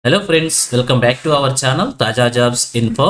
Hello friends, welcome back to our channel తాజా jobs info.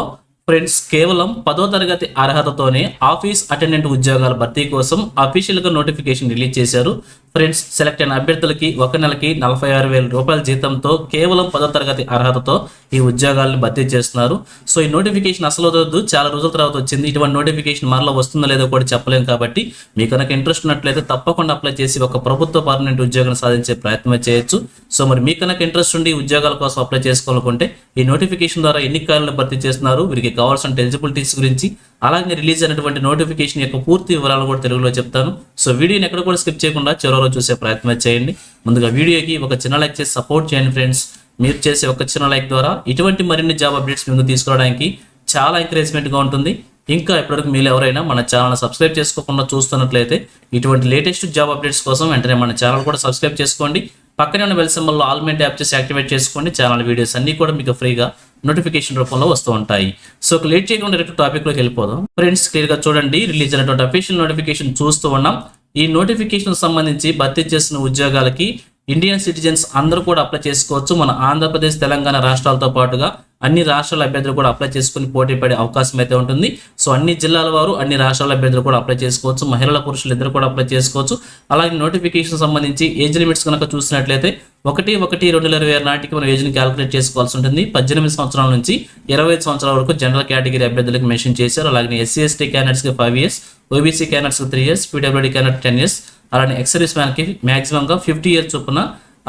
Friends, కేవలం 10వ తరగతి అర్హతతోనే ఆఫీస్ అటెండెంట్ ఉద్యోగాల భర్తీ కోసం అఫీషియల్గా నోటిఫికేషన్ రిలీజ్ చేశారు. ఫ్రెండ్స్, సెలెక్ట్ అయిన అభ్యర్థులకి ఒక నెలకి 46,000 రూపాయల జీతంతో కేవలం 10వ తరగతి అర్హతతో ఈ ఉద్యోగాలను భర్తీ చేస్తున్నారు. సో ఈ నోటిఫికేషన్ అసలు వద్దు, చాలా రోజుల తర్వాత వచ్చింది. ఇటువంటి నోటిఫికేషన్ మరలా వస్తుందో లేదో కూడా చెప్పలేం. కాబట్టి మీకు కనుక ఇంట్రెస్ట్ ఉన్నట్లయితే తప్పకుండా అప్లై చేసి ఒక ప్రభుత్వ పర్మనెంట్ ఉద్యోగం సాధించే ప్రయత్నం చేయొచ్చు. సో మరి మీకు కనుక ఇంట్రెస్ట్ ఉండి ఉద్యోగాల కోసం అప్లై చేసుకోవాలనుకుంటే ఈ నోటిఫికేషన్ ద్వారా ఎన్ని ఖాళీలను భర్తీ చేస్తున్నారు, వీరికి కావాల్సిన ఎలిజిబిలిటీస్ గురించి, అలాగే రిలీజ్ అయినటువంటి నోటిఫికేషన్ యొక్క పూర్తి వివరాలు కూడా తెలుగులో చెప్తాను. సో వీడియోని ఎక్కడ కూడా స్కిప్ చేయకుండా చివరిలో చూసే ప్రయత్నం చేయండి. ముందుగా వీడియోకి ఒక చిన్న లైక్ చేసి సపోర్ట్ చేయండి ఫ్రెండ్స్. మీరు చేసే ఒక చిన్న లైక్ ద్వారా ఇటువంటి మరిన్ని జాబ్ అప్డేట్స్ ముందు తీసుకోవడానికి చాలా ఎంకరేజ్మెంట్గా ఉంటుంది. ఇంకా ఇప్పటివరకు మీరు ఎవరైనా మన ఛానల్ సబ్స్క్రైబ్ చేసుకోకుండా చూస్తున్నట్లయితే ఇటువంటి లేటెస్ట్ జాబ్ అప్డేట్స్ కోసం వెంటనే మన ఛానల్ కూడా సబ్స్క్రైబ్ చేసుకోండి. పక్కనే ఉన్న బెల్ సింబల్లో ఆల్ మెంట్ యాప్ చేసి యాక్టివేట్ చేసుకోండి. ఛానల్ వీడియోస్ అన్ని కూడా మీకు ఫ్రీగా నోటిఫికేషన్ రూపంలో వస్తూ ఉంటాయి. సో లేట్ చేయకుండా డైరెక్ట్ టాపిక్లోకి వెళ్ళిపోదాం. ఫ్రెండ్స్, క్లియర్గా చూడండి, రిలీజ్ అయినటువంటి అఫీషియల్ నోటిఫికేషన్ చూస్తూ ఉన్నాం. ఈ నోటిఫికేషన్ సంబంధించి భర్తీ చేసిన ఉద్యోగాలకి ఇండియన్ సిటిజన్స్ అందరూ కూడా అప్లై చేసుకోవచ్చు. మన ఆంధ్రప్రదేశ్, తెలంగాణ రాష్ట్రాలతో పాటుగా అన్ని రాష్ట్రాల అభ్యర్థులు కూడా అప్లై చేసుకుని పోటీ పడే అవకాశం అయితే ఉంటుంది. సో అన్ని జిల్లాల వారు, అన్ని రాష్ట్రాల అభ్యర్థులు కూడా అప్లై చేసుకోవచ్చు. మహిళల, పురుషులు ఇద్దరు కూడా అప్లై చేసుకోవచ్చు. అలాగే నోటిఫికేషన్ సంబంధించి ఏజ్ లిమిట్స్ కనుక చూసినట్లయితే 1/1/2026 నాటికి మనం ఏజ్ని క్యాలిక్యులేట్ చేసుకోవాల్సి ఉంటుంది. 18 సంవత్సరాల నుంచి 25 సంవత్సరాల వరకు జనరల్ కేటగిరీ అభ్యర్థులకు మెన్షన్ చేశారు. అలాగే SC/ST క్యాండిడేట్స్కి 5 years, OBC క్యాండిడేట్స్కి 3 years, PWD క్యాండిడేట్ 10 years, అలాగే ఎక్సర్వీస్ మ్యాన్కి మ్యాక్సిమంగా 50 years చొప్పున,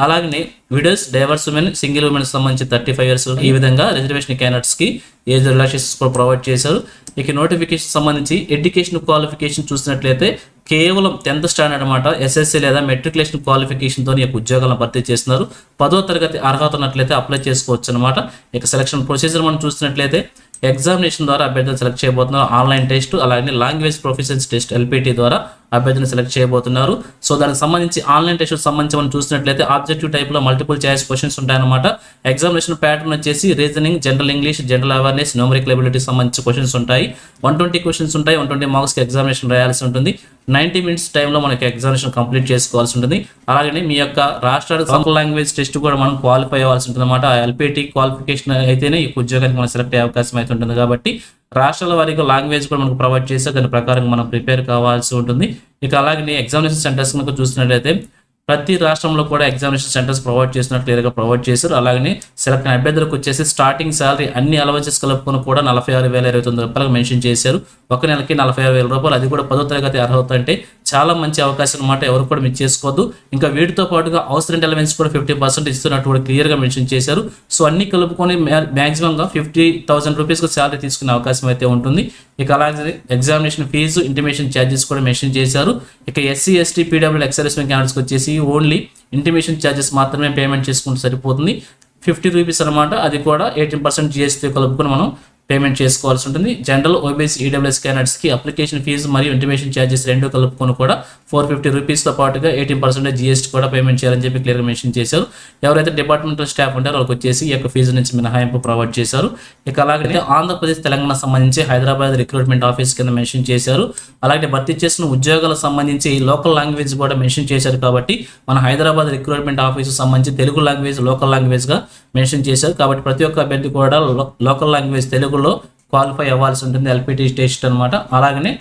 అలాగే widows, divorce women, single women సంబంధించి 35 years, ఈ విధంగా రిజర్వేషన్ క్యాండిడేట్స్కి ఏజ్ రిలాక్సేషన్స్ కూడా ప్రొవైడ్ చేశారు. ఇక నోటిఫికేషన్ సంబంధించి ఎడ్యుకేషన్ క్వాలిఫికేషన్ చూసినట్లయితే కేవలం 10th స్టాండర్డ్ అనమాట, SSC లేదా మెట్రికులేషన్ క్వాలిఫికేషన్తో ఈ యొక్క ఉద్యోగాలను భర్తీ చేస్తున్నారు. 10వ తరగతి అర్హత ఉన్నట్లయితే అప్లై చేసుకోవచ్చు అనమాట. ఇక సెలక్షన్ ప్రొసీజర్ మనం చూసినట్లయితే ఎగ్జామినేషన్ ద్వారా అభ్యర్థులు సెలెక్ట్ చేయబోతున్నారు. ఆన్లైన్ టెస్ట్, అలాగే లాంగ్వేజ్ ప్రొఫిషియన్సీ టెస్ట్ LPT ద్వారా అభ్యర్థులను సెలెక్ట్ చేయబోతున్నారు. సో దానికి సంబంధించి ఆన్లైన్ టెస్ట్ సంబంధించి మనం చూసినట్లయితే ఆబ్జెక్టివ్ టైప్లో మల్టిపుల్ చాయిస్ క్వశ్చన్స్ ఉంటాయన్నమాట. ఎగ్జామినేషన్ ప్యాటర్న్ వచ్చేసి reasoning, general English, general awareness, numerical ability సంబంధించి క్వశ్చన్స్ ఉంటాయి. 120 క్వశ్చన్స్ ఉంటాయి. 120 మార్క్స్కి ఎగ్జామినేషన్ రాయాల్సి ఉంటుంది. 90 minutes టైంలో మనకి ఎగ్జామినేషన్ కంప్లీట్ చేసుకోవాల్సి ఉంటుంది. అలాగే మీ యొక్క రాష్ట్రానికి లోకల్ లాంగ్వేజ్ టెస్ట్ కూడా మనం క్వాలిఫై అవ్వాల్సి ఉంటుంది అనమాట. LPT క్వాలిఫికేషన్ అయితేనే ఈ ఉద్యోగానికి మనం సెలెక్ట్ అయ్యే అవకాశం అయితే ఉంటుంది. కాబట్టి రాష్ట్రాల వారికి లాంగ్వేజ్ కూడా మనకు ప్రొవైడ్ చేస్తే దాని ప్రకారం మనం ప్రిపేర్ కావాల్సి ఉంటుంది. ఇక అలాగే ఎగ్జామినేషన్ సెంటర్స్ కనుక చూసినట్లయితే ప్రతి రాష్ట్రంలో కూడా ఎగ్జామినేషన్ సెంటర్స్ ప్రొవైడ్ చేసినట్టు క్లియర్గా ప్రొవైడ్ చేశారు. అలాగే సెలెక్ట్ అయిన అభ్యర్థులకు వచ్చేసి స్టార్టింగ్ శాలరీ అన్ని అలవెన్సెస్ కలుపుకొని కూడా 46,029 రూపాయలకు మెన్షన్ చేశారు. ఒక నెలకి 46,000 రూపాయలు, అది కూడా 10వ తరగతి అర్హత అంటే చాలా మంచి అవకాశం అనమాట. ఎవరు కూడా మిస్ చేసుకోవద్దు. ఇంకా వీటితో పాటుగా హౌస్ రెంట్ అలవెన్స్ కూడా 50% ఇస్తున్నట్టు కూడా క్లియర్గా మెన్షన్ చేశారు. సో అన్ని కలుపుకొని మ్యాక్సిమంగా 50,000 రూపీస్కి శాలరీ తీసుకునే అవకాశం అయితే ఉంటుంది. ఇక అలాగే ఎగ్జామినేషన్ ఫీజు, ఇంటిమేషన్ ఛార్జెస్ కూడా మెన్షన్ చేశారు. ఇక SC/ST, PWD ఎక్సర్వీస్ క్యాండిడేట్స్కి వచ్చేసి ఓన్లీ ఇంటిమేషన్ ఛార్జెస్ మాత్రమే పేమెంట్ చేసుకుంటే సరిపోతుంది. 50 రూపీస్ అనమాట. అది కూడా 18% GST కలుపుకొని మనం పేమెంట్ చేసుకోవాల్సి ఉంటుంది. జనరల్, OBC, EWS క్యాండిడేట్స్కి అప్లికేషన్ ఫీజు మరియు ఇంటిమేషన్ ఛార్జెస్ రెండు కలుపుకొని కూడా 450 రూపీస్తో పాటుగా 18% GST కూడా పేమెంట్ చేయాలని చెప్పి క్లియర్గా మెన్షన్ చేశారు. ఎవరైతే డిపార్ట్మెంటల్ స్టాఫ్ ఉంటారో వాళ్ళకి వచ్చేసి ఈ యొక్క ఫీజు నుంచి మినహాయింపు ప్రొవైడ్ చేశారు. ఇక అలాగే ఆంధ్రప్రదేశ్, తెలంగాణ సంబంధించి హైదరాబాద్ రిక్రూట్మెంట్ ఆఫీస్ కింద మెన్షన్ చేశారు. అలాగే భర్తీ చేసిన ఉద్యోగాలకు సంబంధించి లోకల్ లాంగ్వేజ్ కూడా మెన్షన్ చేశారు. కాబట్టి మన హైదరాబాద్ రిక్రూట్మెంట్ ఆఫీస్ సంబంధించి తెలుగు లాంగ్వేజ్ లోకల్ లాంగ్వేజ్గా మెన్షన్ చేశారు. కాబట్టి ప్రతి ఒక్క అభ్యర్థి కూడా లోకల్ లాంగ్వేజ్ తెలుగులో క్వాలిఫై అవ్వాల్సి ఉంటుంది. LPT టెస్ట్ అనమాట. అలాగనే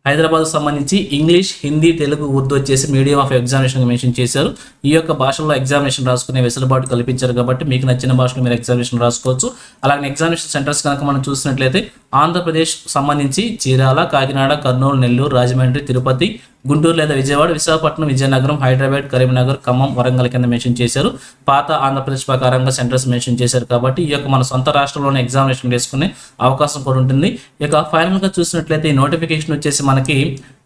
హైదరాబాద్ సంబంధించి ఇంగ్లీష్, హిందీ, తెలుగు, ఉర్దూ వచ్చేసి మీడియం ఆఫ్ ఎగ్జామినేషన్ మెన్షన్ చేశారు. ఈ యొక్క భాషల్లో ఎగ్జామినేషన్ రాసుకునే వెసులుబాటు కల్పించారు. కాబట్టి మీకు నచ్చిన భాషలో మీరు ఎగ్జామినేషన్ రాసుకోవచ్చు. అలాగే ఎగ్జామినేషన్ సెంటర్స్ కనుక మనం చూసినట్లయితే ఆంధ్రప్రదేశ్ సంబంధించి చీరాల, కాకినాడ, కర్నూలు, నెల్లూరు, రాజమండ్రి, తిరుపతి, గుంటూరు లేదా విజయవాడ, విశాఖపట్నం, విజయనగరం, హైదరాబాద్, కరీంనగర్, ఖమ్మం, వరంగల్ కింద మెన్షన్ చేశారు. పాత ఆంధ్రప్రదేశ్ ప్రకారంగా సెంటర్స్ మెన్షన్ చేశారు. కాబట్టి ఈ యొక్క మన సొంత రాష్ట్రంలోనే ఎగ్జామినేషన్ వేసుకునే అవకాశం కూడా ఉంటుంది. ఇక ఫైనల్గా చూసినట్లయితే ఈ నోటిఫికేషన్ వచ్చేసి మనకి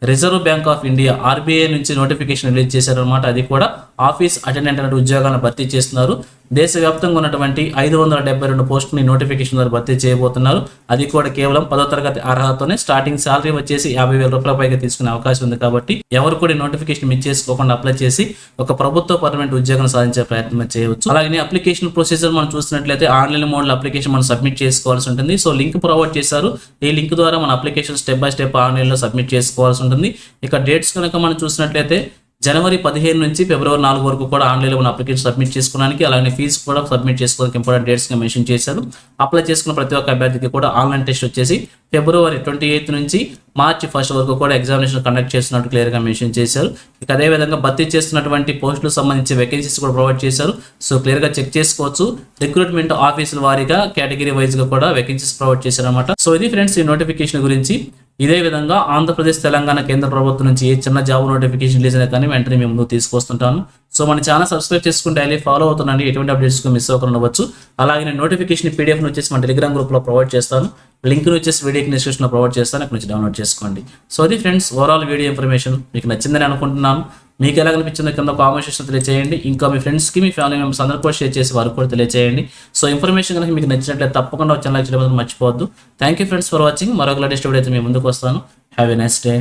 reserve bank of India RBI నుంచి నోటిఫికేషన్ రిలీజ్ చేశారు అనమాట. అది కూడా ఆఫీస్ అటెండెంట్ అనే ఉద్యోగాలను భర్తీ చేస్తున్నారు. దేశవ్యాప్తంగా ఉన్నటువంటి 572 పోస్టుని నోటిఫికేషన్ ద్వారా భర్తీ చేయబోతున్నారు. అది కూడా కేవలం 10వ తరగతి అర్హతతోనే. స్టార్టింగ్ శాలరీ వచ్చేసి 50,000 రూపాయల పైగా తీసుకునే అవకాశం ఉంది. కాబట్టి ఎవరు కూడా నోటిఫికేషన్ మిస్ చేసుకోకుండా అప్లై చేసి ఒక ప్రభుత్వ పర్మనెంట్ ఉద్యోగం సాధించే ప్రయత్నం చేయవచ్చు. అలాగే అప్లికేషన్ ప్రొసీజర్ మనం చూసినట్లయితే ఆన్లైన్ మోడ్లో అప్లికేషన్ మనం సబ్మిట్ చేసుకోవాల్సి ఉంటుంది. సో లింక్ ప్రొవైడ్ చేశారు. ఈ లింక్ ద్వారా మన అప్లికేషన్ స్టెప్ బై స్టెప్ ఆన్లైన్లో సబ్మిట్ చేసుకోవాల్సి ఉంటుంది. ఇక డేట్స్ కనుక మనం చూసినట్లయితే జనవరి 15 నుంచి ఫిబ్రవరి 4 వరకు కూడా ఆన్లైన్లో ఉన్న అప్లికేషన్ సబ్మిట్ చేసుకోవడానికి, అలాగే ఫీజు కూడా సబ్మిట్ చేసుకోవడానికి ఇంపార్టెంట్ డేట్స్గా మెన్షన్ చేశారు. అప్లై చేసుకున్న ప్రతి ఒక్క అభ్యర్థికి కూడా ఆన్లైన్ టెస్ట్ వచ్చేసి ఫిబ్రవరి 28 నుంచి మార్చి 1 వరకు కూడా ఎగ్జామినేషన్ కండక్ట్ చేస్తున్నట్టు క్లియర్గా మెన్షన్ చేశారు. ఇక అదేవిధంగా భర్తీ చేస్తున్నటువంటి పోస్టులకు సంబంధించి వేకెన్సీస్ కూడా ప్రొవైడ్ చేశారు. సో క్లియర్గా చెక్ చేసుకోవచ్చు. రిక్రూట్మెంట్ ఆఫీసుల వారీగా కేటగిరీ వైజ్గా కూడా వేకెన్సీస్ ప్రొవైడ్ చేశారన్నమాట. సో ఇది ఫ్రెండ్స్ ఈ నోటిఫికేషన్ గురించి. ఇదే విధంగా ఆంధ్రప్రదేశ్, తెలంగాణ కేంద్ర ప్రభుత్వం నుంచి ఏ చిన్న జాబ్ నోటిఫికేషన్ రిలీజ్ అయినా కానీ వెంటనే మేము ముందుకు తీసుకొస్తుంటాను. సో మన ఛానల్ సబ్స్క్రైబ్ చేసుకుని డైలీ ఫాలో అవుతుండండి. ఎటువంటి అప్డేట్స్ మిస్ అవ్వకుండా ఉండవచ్చు. అలాగే నేను నోటిఫికేషన్ PDF వచ్చేసి మన టెలిగ్రామ్ గ్రూప్లో ప్రొవైడ్ చేస్తాను. లింక్ వచ్చేసి వీడియోకి డిస్క్రిప్షన్లో ప్రొవైడ్ చేస్తాను. అక్కడ నుంచి డౌన్లోడ్ చేసుకోండి. సో అది ఫ్రెండ్స్ ఓవరాల్ వీడియో ఇన్ఫర్మేషన్ మీకు నచ్చిందని అనుకుంటున్నాను. మీకు ఎలా అనిపించిందో కింద కామెంట్ సెక్షన్లో తెలియజేయండి. ఇంకా మీ ఫ్రెండ్స్కి, మీ ఫ్యామిలీ మెంబర్స్ అందరూ కూడా షేర్ చేసి వారికి కూడా తెలియజేయండి. సో ఇన్ఫర్మేషన్ కనుక మీకు నచ్చినట్లయితే తప్పకుండా ఛానల్ లైక్ చేయడం మర్చిపోవద్దు. Thank you friends for watching. మరొక లేటెస్ట్ వీడియో అయితే మీ ముందుకు వస్తాను. Have a nice day.